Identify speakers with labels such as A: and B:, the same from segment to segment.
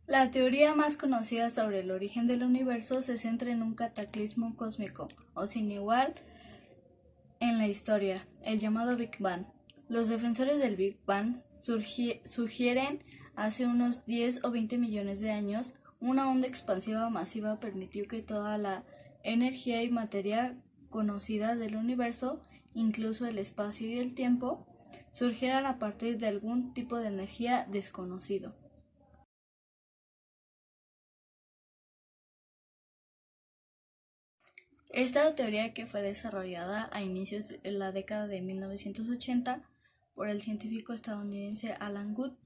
A: La teoría más conocida sobre el origen del universo se centra en un cataclismo cósmico, o sin igual en la historia, el llamado Big Bang. Los defensores del Big Bang sugieren hace unos 10 o 20 millones de años, una onda expansiva masiva permitió que toda la energía y materia conocida del universo, incluso el espacio y el tiempo, surgieran a partir de algún tipo de energía desconocido. Esta teoría, que fue desarrollada a inicios de la década de 1980 por el científico estadounidense Alan Guth,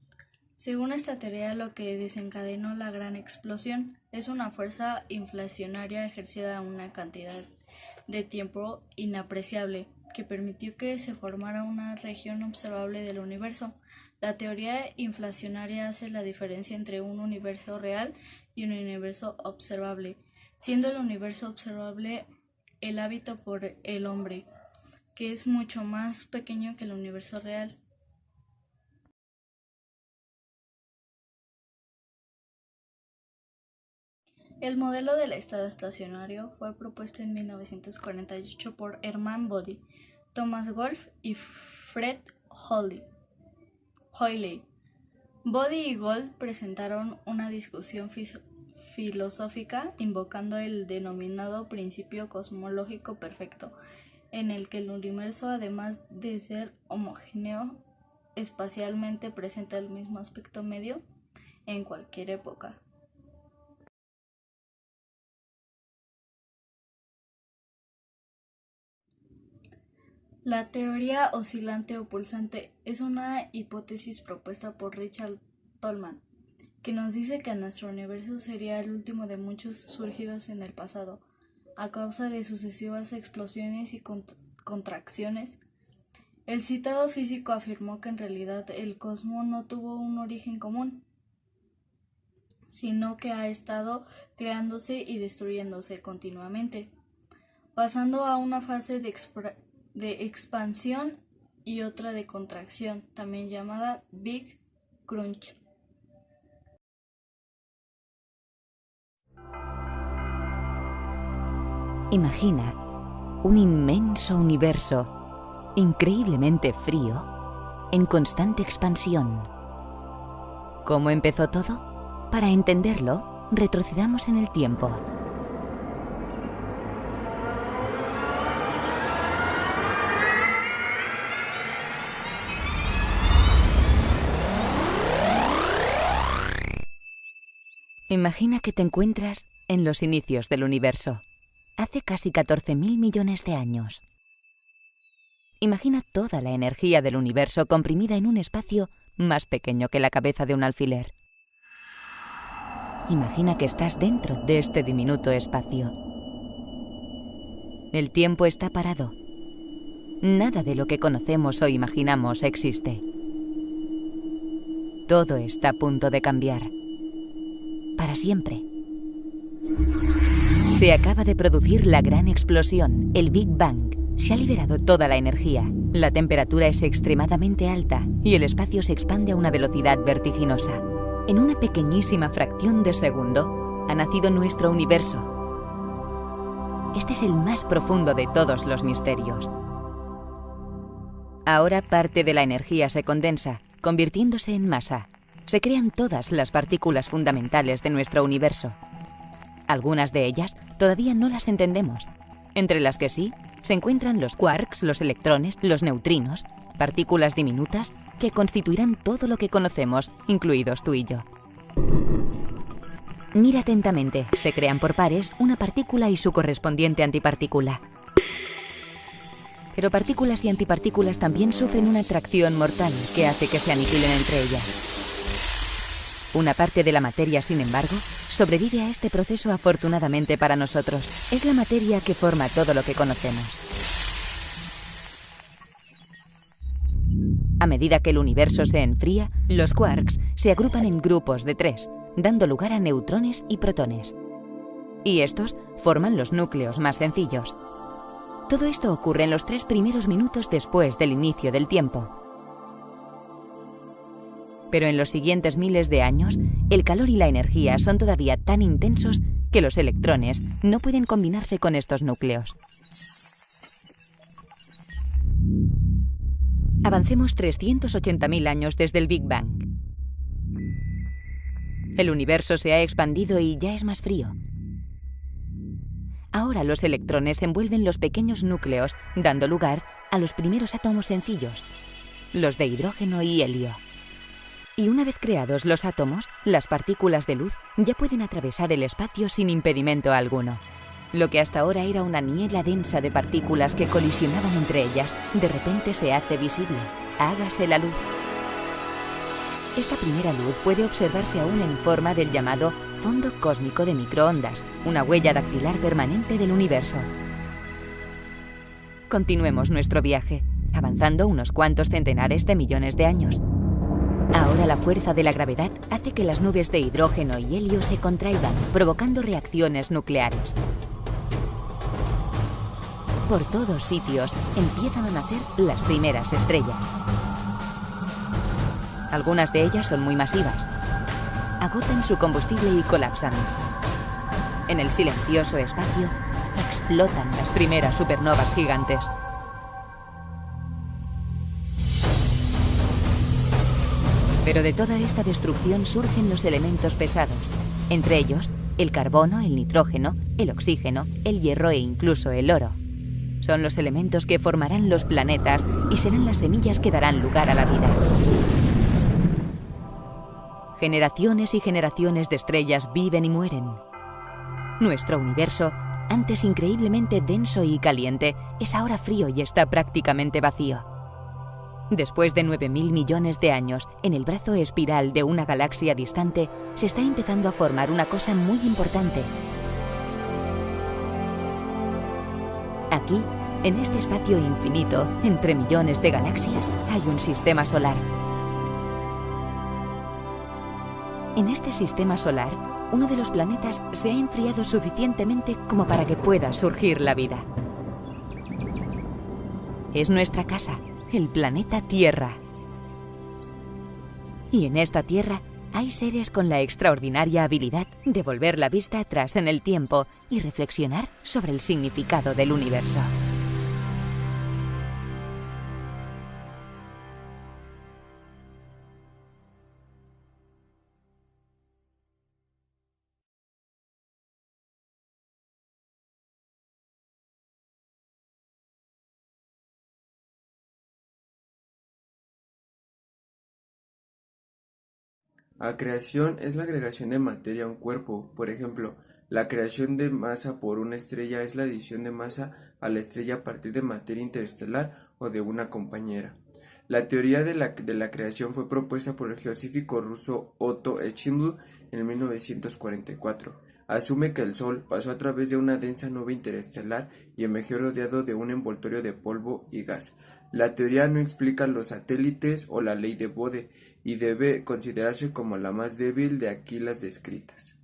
A: según esta teoría, lo que desencadenó la gran explosión es una fuerza inflacionaria ejercida a una cantidad de tiempo inapreciable, que permitió que se formara una región observable del universo. La teoría inflacionaria hace la diferencia entre un universo real y un universo observable, siendo el universo observable el hábito por el hombre, que es mucho más pequeño que el universo real. El modelo del estado estacionario fue propuesto en 1948 por Hermann Bode, Thomas Wolf y Fred Hoyle. Bode y Wolf presentaron una discusión filosófica invocando el denominado principio cosmológico perfecto, en el que el universo, además de ser homogéneo espacialmente, presenta el mismo aspecto medio en cualquier época. La teoría oscilante o pulsante es una hipótesis propuesta por Richard Tolman, que nos dice que nuestro universo sería el último de muchos surgidos en el pasado, a causa de sucesivas explosiones y contracciones. El citado físico afirmó que en realidad el cosmos no tuvo un origen común, sino que ha estado creándose y destruyéndose continuamente, pasando a una fase de expansión y otra de contracción, también llamada Big Crunch.
B: Imagina un inmenso universo, increíblemente frío, en constante expansión. ¿Cómo empezó todo? Para entenderlo, retrocedamos en el tiempo. Imagina que te encuentras en los inicios del universo, hace casi 14.000 millones de años. Imagina toda la energía del universo comprimida en un espacio más pequeño que la cabeza de un alfiler. Imagina que estás dentro de este diminuto espacio. El tiempo está parado. Nada de lo que conocemos o imaginamos existe. Todo está a punto de cambiar. Para siempre. Se acaba de producir la gran explosión, el Big Bang. Se ha liberado toda la energía. La temperatura es extremadamente alta y el espacio se expande a una velocidad vertiginosa. En una pequeñísima fracción de segundo ha nacido nuestro universo. Este es el más profundo de todos los misterios. Ahora parte de la energía se condensa, convirtiéndose en masa. Se crean todas las partículas fundamentales de nuestro universo. Algunas de ellas todavía no las entendemos. Entre las que sí, se encuentran los quarks, los electrones, los neutrinos, partículas diminutas que constituirán todo lo que conocemos, incluidos tú y yo. Mira atentamente, se crean por pares una partícula y su correspondiente antipartícula. Pero partículas y antipartículas también sufren una atracción mortal que hace que se aniquilen entre ellas. Una parte de la materia, sin embargo, sobrevive a este proceso afortunadamente para nosotros. Es la materia que forma todo lo que conocemos. A medida que el universo se enfría, los quarks se agrupan en grupos de 3, dando lugar a neutrones y protones. Y estos forman los núcleos más sencillos. Todo esto ocurre en los 3 primeros minutos después del inicio del tiempo. Pero en los siguientes miles de años, el calor y la energía son todavía tan intensos que los electrones no pueden combinarse con estos núcleos. Avancemos 380.000 años desde el Big Bang. El universo se ha expandido y ya es más frío. Ahora los electrones envuelven los pequeños núcleos, dando lugar a los primeros átomos sencillos, los de hidrógeno y helio. Y una vez creados los átomos, las partículas de luz ya pueden atravesar el espacio sin impedimento alguno. Lo que hasta ahora era una niebla densa de partículas que colisionaban entre ellas, de repente se hace visible. Hágase la luz. Esta primera luz puede observarse aún en forma del llamado fondo cósmico de microondas, una huella dactilar permanente del universo. Continuemos nuestro viaje, avanzando unos cuantos centenares de millones de años. Ahora la fuerza de la gravedad hace que las nubes de hidrógeno y helio se contraigan, provocando reacciones nucleares. Por todos sitios empiezan a nacer las primeras estrellas. Algunas de ellas son muy masivas. Agotan su combustible y colapsan. En el silencioso espacio, explotan las primeras supernovas gigantes. Pero de toda esta destrucción surgen los elementos pesados, entre ellos el carbono, el nitrógeno, el oxígeno, el hierro e incluso el oro. Son los elementos que formarán los planetas y serán las semillas que darán lugar a la vida. Generaciones y generaciones de estrellas viven y mueren. Nuestro universo, antes increíblemente denso y caliente, es ahora frío y está prácticamente vacío. Después de 9.000 millones de años, en el brazo espiral de una galaxia distante, se está empezando a formar una cosa muy importante. Aquí, en este espacio infinito, entre millones de galaxias, hay un sistema solar. En este sistema solar, uno de los planetas se ha enfriado suficientemente como para que pueda surgir la vida. Es nuestra casa, el planeta Tierra. Y en esta Tierra hay seres con la extraordinaria habilidad de volver la vista atrás en el tiempo y reflexionar sobre el significado del universo.
C: Acreción es la agregación de materia a un cuerpo. Por ejemplo, la creación de masa por una estrella es la adición de masa a la estrella a partir de materia interestelar o de una compañera. La teoría de la creación fue propuesta por el geofísico ruso Otto Echinoğlu en 1944. Asume que el Sol pasó a través de una densa nube interestelar y emergió rodeado de un envoltorio de polvo y gas. La teoría no explica los satélites o la ley de Bode y debe considerarse como la más débil de aquí las descritas.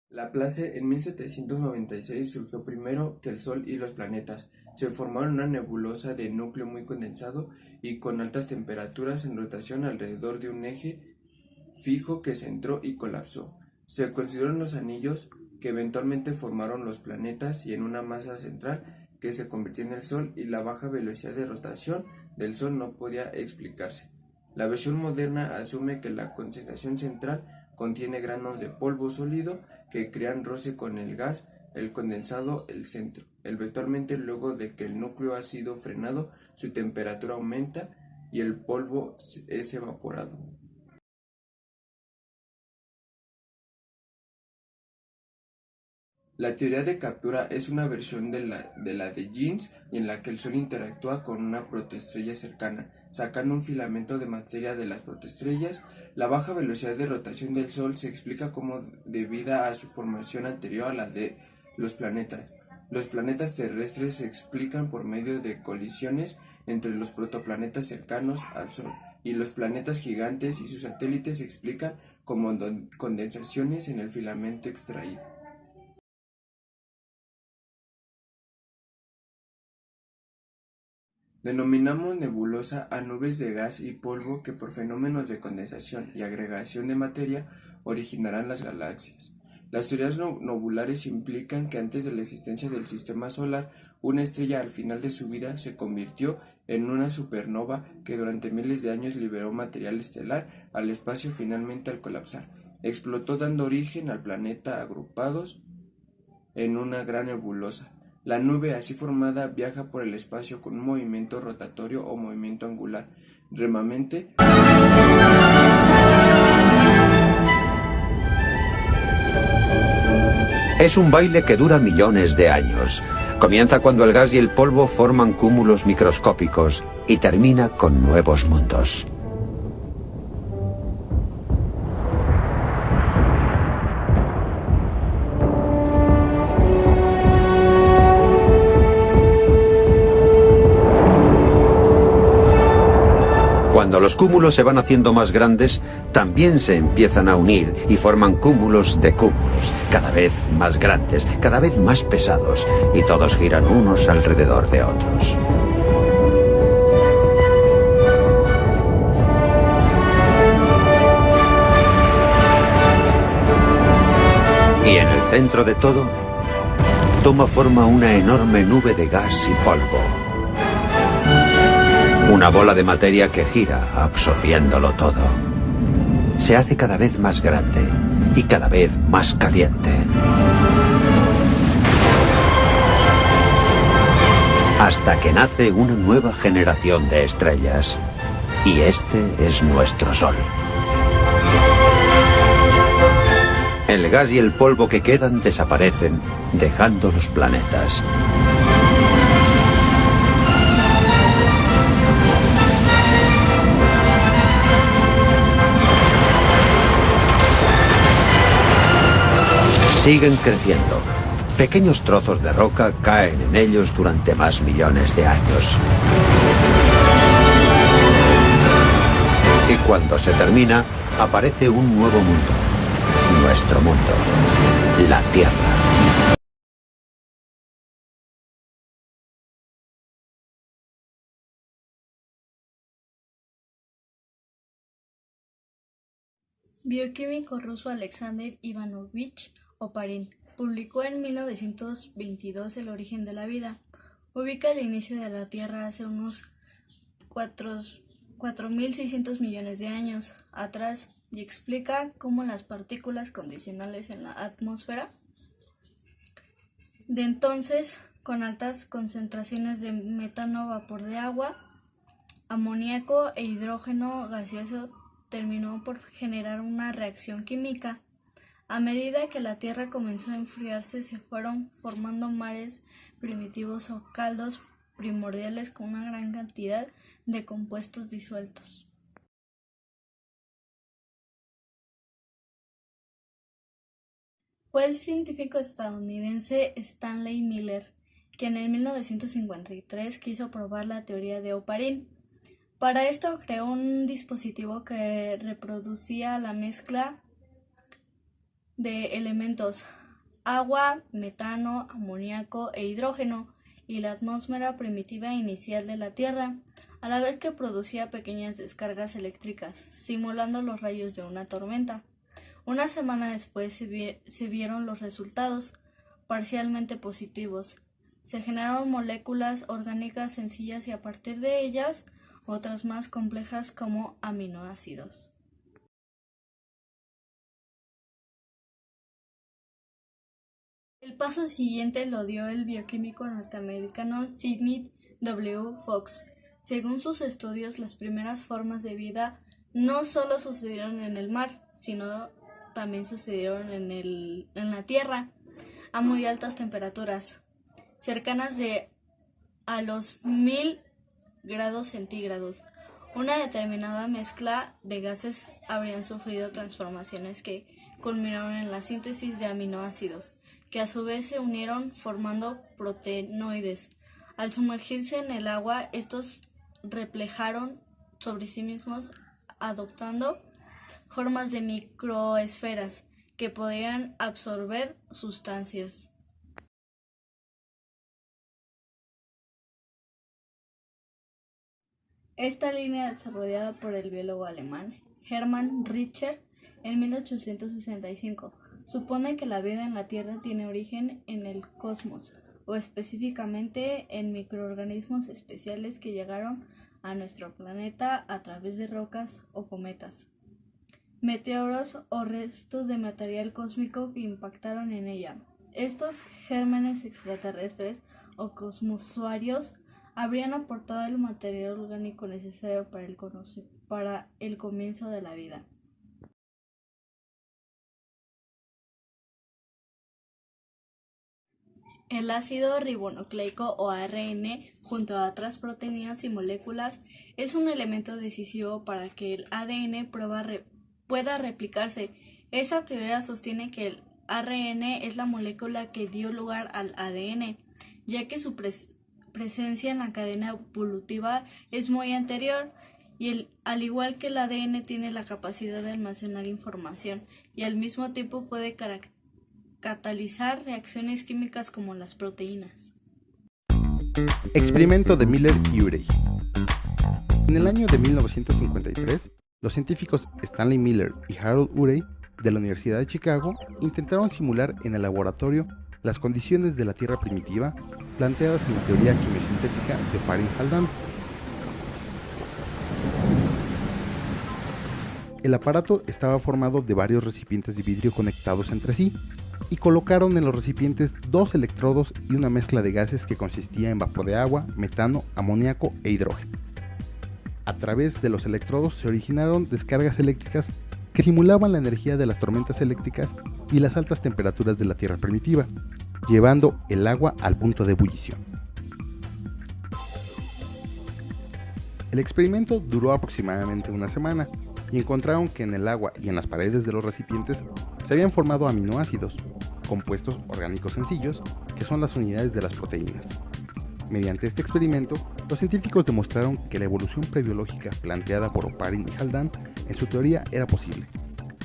C: Laplace en 1796 surgió primero que el Sol y los planetas. Se formaron una nebulosa de núcleo muy condensado y con altas temperaturas en rotación alrededor de un eje fijo que se entró y colapsó. Se consideraron los anillos que eventualmente formaron los planetas y en una masa central que se convirtió en el Sol, y la baja velocidad de rotación del Sol no podía explicarse. La versión moderna asume que la condensación central contiene granos de polvo sólido que crean roce con el gas, el condensado, el centro. Eventualmente, luego de que el núcleo ha sido frenado, su temperatura aumenta y el polvo es evaporado. La teoría de captura es una versión de la de Jeans, en la que el Sol interactúa con una protoestrella cercana, sacando un filamento de materia de las protoestrellas. La baja velocidad de rotación del Sol se explica como debida a su formación anterior a la de los planetas. Los planetas terrestres se explican por medio de colisiones entre los protoplanetas cercanos al Sol, y los planetas gigantes y sus satélites se explican como condensaciones en el filamento extraído. Denominamos nebulosa a nubes de gas y polvo que por fenómenos de condensación y agregación de materia originarán las galaxias. Las teorías nobulares implican que antes de la existencia del sistema solar, una estrella al final de su vida se convirtió en una supernova que durante miles de años liberó material estelar al espacio finalmente al colapsar. Explotó dando origen al planeta agrupados en una gran nebulosa. La nube así formada viaja por el espacio con un movimiento rotatorio o movimiento angular. Remanente
D: es un baile que dura millones de años. Comienza cuando el gas y el polvo forman cúmulos microscópicos y termina con nuevos mundos. Cuando los cúmulos se van haciendo más grandes, también se empiezan a unir y forman cúmulos de cúmulos, cada vez más grandes, cada vez más pesados, y todos giran unos alrededor de otros. Y en el centro de todo, toma forma una enorme nube de gas y polvo. Una bola de materia que gira, absorbiéndolo todo. Se hace cada vez más grande y cada vez más caliente. Hasta que nace una nueva generación de estrellas. Y este es nuestro Sol. El gas y el polvo que quedan desaparecen, dejando los planetas. Siguen creciendo. Pequeños trozos de roca caen en ellos durante más millones de años. Y cuando se termina, aparece un nuevo mundo. Nuestro mundo. La Tierra.
A: Bioquímico ruso Alexander Ivanovich Oparin publicó en 1922 El origen de la vida. Ubica el inicio de la Tierra hace unos 4.600 millones de años atrás y explica cómo las partículas condicionales en la atmósfera de entonces, con altas concentraciones de metano, vapor de agua, amoníaco e hidrógeno gaseoso, terminó por generar una reacción química. A medida que la Tierra comenzó a enfriarse, se fueron formando mares primitivos o caldos primordiales con una gran cantidad de compuestos disueltos. Fue el científico estadounidense Stanley Miller quien en 1953 quiso probar la teoría de Oparin. Para esto creó un dispositivo que reproducía la mezcla de elementos agua, metano, amoníaco e hidrógeno y la atmósfera primitiva inicial de la Tierra, a la vez que producía pequeñas descargas eléctricas, simulando los rayos de una tormenta. Una semana después se vieron los resultados, parcialmente positivos. Se generaron moléculas orgánicas sencillas y a partir de ellas otras más complejas como aminoácidos. El paso siguiente lo dio el bioquímico norteamericano Sidney W. Fox. Según sus estudios, las primeras formas de vida no solo sucedieron en el mar, sino también sucedieron en la Tierra a muy altas temperaturas, cercanas a los 1000 grados centígrados. Una determinada mezcla de gases habrían sufrido transformaciones que culminaron en la síntesis de aminoácidos, que a su vez se unieron formando proteinoides. Al sumergirse en el agua, estos replejaron sobre sí mismos, adoptando formas de microesferas que podían absorber sustancias. Esta línea, desarrollada por el biólogo alemán Hermann Richter en 1865, supone que la vida en la Tierra tiene origen en el cosmos, o específicamente en microorganismos especiales que llegaron a nuestro planeta a través de rocas o cometas, meteoros o restos de material cósmico que impactaron en ella. Estos gérmenes extraterrestres o cosmosuarios habrían aportado el material orgánico necesario para el comienzo de la vida. El ácido ribonucleico o ARN, junto a otras proteínas y moléculas, es un elemento decisivo para que el ADN pueda replicarse. Esta teoría sostiene que el ARN es la molécula que dio lugar al ADN, ya que su presencia en la cadena evolutiva es muy anterior y al igual que el ADN tiene la capacidad de almacenar información y al mismo tiempo puede catalizar reacciones químicas como las proteínas.
E: Experimento de Miller y Urey. En el año de 1953, los científicos Stanley Miller y Harold Urey de la Universidad de Chicago intentaron simular en el laboratorio las condiciones de la Tierra primitiva planteadas en la teoría quimiosintética de Oparin-Haldane. El aparato estaba formado de varios recipientes de vidrio conectados entre sí, y colocaron en los recipientes 2 electrodos y una mezcla de gases que consistía en vapor de agua, metano, amoníaco e hidrógeno. A través de los electrodos se originaron descargas eléctricas que simulaban la energía de las tormentas eléctricas y las altas temperaturas de la Tierra primitiva, llevando el agua al punto de ebullición. El experimento duró aproximadamente una semana y encontraron que en el agua y en las paredes de los recipientes se habían formado aminoácidos, compuestos orgánicos sencillos, que son las unidades de las proteínas. Mediante este experimento, los científicos demostraron que la evolución prebiológica planteada por Oparin y Haldane en su teoría era posible,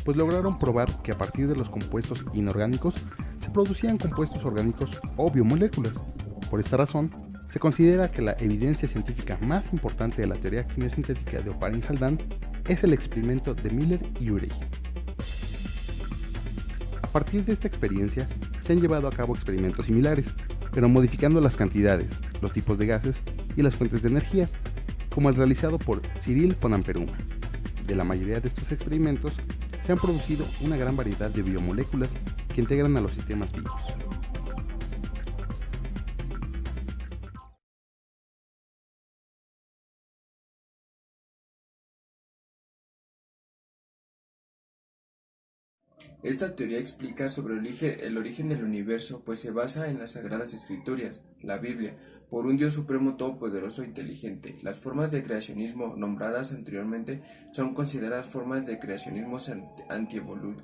E: pues lograron probar que a partir de los compuestos inorgánicos se producían compuestos orgánicos o biomoléculas. Por esta razón, se considera que la evidencia científica más importante de la teoría quimiosintética de Oparin-Haldane es el experimento de Miller y Urey. A partir de esta experiencia, se han llevado a cabo experimentos similares, pero modificando las cantidades, los tipos de gases y las fuentes de energía, como el realizado por Cyril Ponamperuma. De la mayoría de estos experimentos, se han producido una gran variedad de biomoléculas que integran a los sistemas vivos.
C: Esta teoría explica sobre el origen del universo, pues se basa en las Sagradas Escrituras, la Biblia, por un Dios supremo todopoderoso e inteligente. Las formas de creacionismo nombradas anteriormente son consideradas formas de creacionismo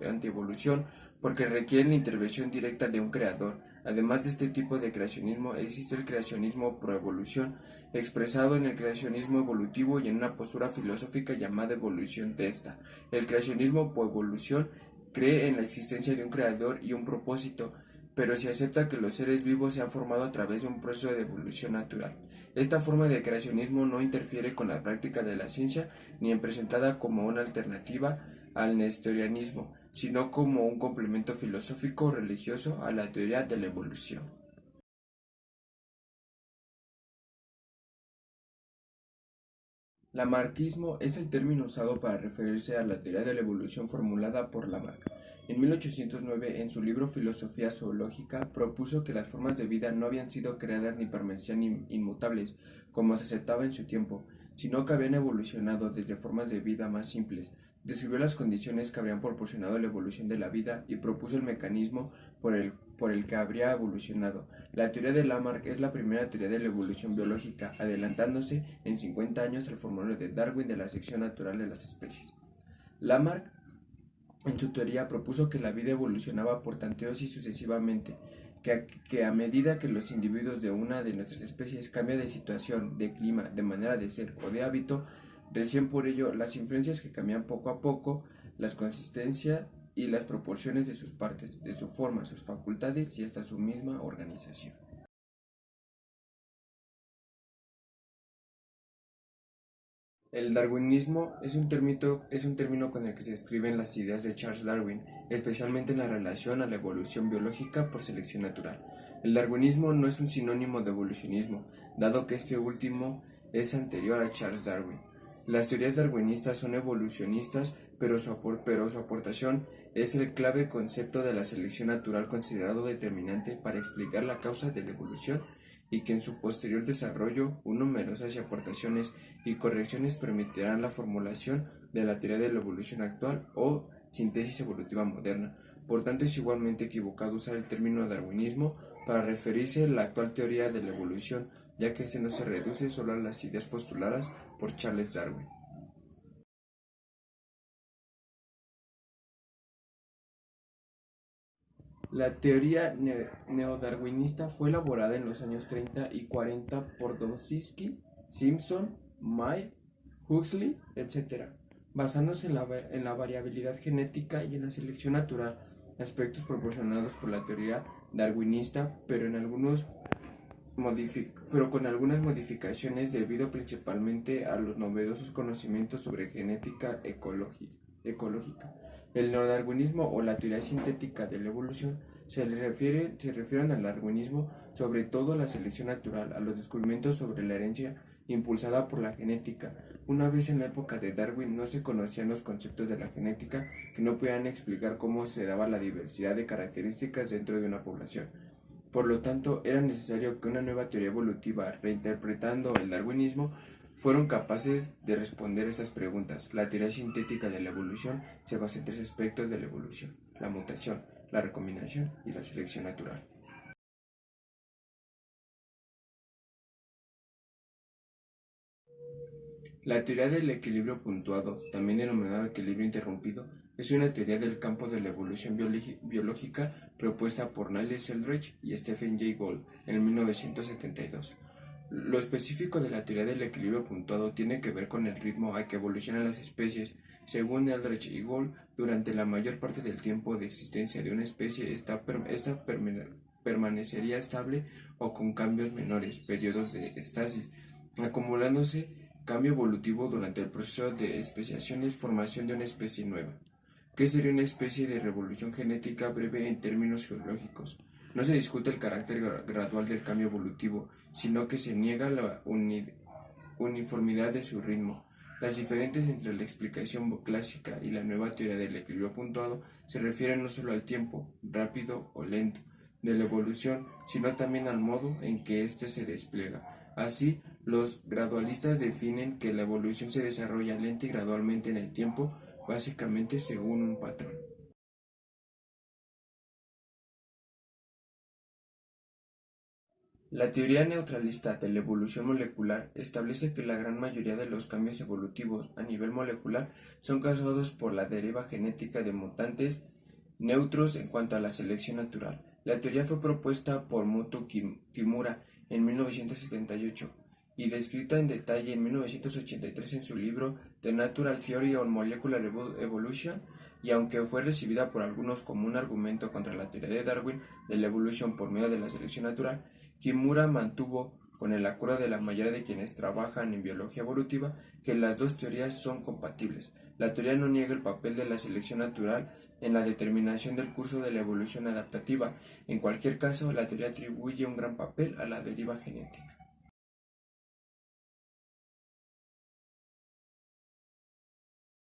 C: antievolución porque requieren la intervención directa de un creador. Además de este tipo de creacionismo, existe el creacionismo proevolución, expresado en el creacionismo evolutivo y en una postura filosófica llamada evolución testa. El creacionismo proevolución cree en la existencia de un creador y un propósito, pero se acepta que los seres vivos se han formado a través de un proceso de evolución natural. Esta forma de creacionismo no interfiere con la práctica de la ciencia ni es presentada como una alternativa al nestorianismo, sino como un complemento filosófico o religioso a la teoría de la evolución. Lamarckismo es el término usado para referirse a la teoría de la evolución formulada por Lamarck. En 1809, en su libro Filosofía Zoológica, propuso que las formas de vida no habían sido creadas ni permanecían inmutables, como se aceptaba en su tiempo, sino que habían evolucionado desde formas de vida más simples. Describió las condiciones que habrían proporcionado la evolución de la vida y propuso el mecanismo por el que habría evolucionado. La teoría de Lamarck es la primera teoría de la evolución biológica, adelantándose en 50 años al formulario de Darwin de la sección natural de las especies. Lamarck, en su teoría, propuso que la vida evolucionaba por tanteos y sucesivamente, que a medida que los individuos de una de nuestras especies cambian de situación, de clima, de manera de ser o de hábito, recién por ello las influencias que cambian poco a poco, las consistencias y las proporciones de sus partes, de su forma, sus facultades y hasta su misma organización. El darwinismo es un término con el que se describen las ideas de Charles Darwin, especialmente en la relación a la evolución biológica por selección natural. El darwinismo no es un sinónimo de evolucionismo, dado que este último es anterior a Charles Darwin. Las teorías darwinistas son evolucionistas, pero su aportación es el clave concepto de la selección natural considerado determinante para explicar la causa de la evolución y que en su posterior desarrollo, numerosas aportaciones y correcciones permitirán la formulación de la teoría de la evolución actual o síntesis evolutiva moderna. Por tanto, es igualmente equivocado usar el término darwinismo para referirse a la actual teoría de la evolución, ya que este no se reduce solo a las ideas postuladas por Charles Darwin. La teoría neodarwinista fue elaborada en los años 30 y 40 por Dubosky, Simpson, May, Huxley, etc., basándose en la variabilidad genética y en la selección natural, aspectos proporcionados por la teoría darwinista, pero con algunas modificaciones debido principalmente a los novedosos conocimientos sobre genética ecológica. El neodarwinismo o la teoría sintética de la evolución se refieren al darwinismo sobre todo a la selección natural, a los descubrimientos sobre la herencia impulsada por la genética. Una vez en la época de Darwin no se conocían los conceptos de la genética que no podían explicar cómo se daba la diversidad de características dentro de una población. Por lo tanto, era necesario que una nueva teoría evolutiva, reinterpretando el darwinismo, fueron capaces de responder estas preguntas. La teoría sintética de la evolución se basa en tres aspectos de la evolución: la mutación, la recombinación y la selección natural. La teoría del equilibrio puntuado, también denominado equilibrio interrumpido, es una teoría del campo de la evolución biológica propuesta por Niles Eldredge y Stephen Jay Gould en 1972. Lo específico de la teoría del equilibrio puntuado tiene que ver con el ritmo a que evolucionan las especies. Según Eldredge y Gould, durante la mayor parte del tiempo de existencia de una especie, esta permanecería estable o con cambios menores, periodos de estasis, acumulándose cambio evolutivo durante el proceso de especiación y formación de una especie nueva. ¿Qué sería una especie de revolución genética breve en términos geológicos? No se discute el carácter gradual del cambio evolutivo, sino que se niega la uniformidad de su ritmo. Las diferencias entre la explicación clásica y la nueva teoría del equilibrio puntuado se refieren no solo al tiempo, rápido o lento, de la evolución, sino también al modo en que éste se despliega. Así, los gradualistas definen que la evolución se desarrolla lenta y gradualmente en el tiempo, básicamente según un patrón. La teoría neutralista de la evolución molecular establece que la gran mayoría de los cambios evolutivos a nivel molecular son causados por la deriva genética de mutantes neutros en cuanto a la selección natural. La teoría fue propuesta por Moto Kimura en 1978 y descrita en detalle en 1983 en su libro The Natural Theory on Molecular Evolution, y aunque fue recibida por algunos como un argumento contra la teoría de Darwin de la evolución por medio de la selección natural, Kimura mantuvo, con el acuerdo de la mayoría de quienes trabajan en biología evolutiva, que las dos teorías son compatibles. La teoría no niega el papel de la selección natural en la determinación del curso de la evolución adaptativa. En cualquier caso, la teoría atribuye un gran papel a la deriva genética.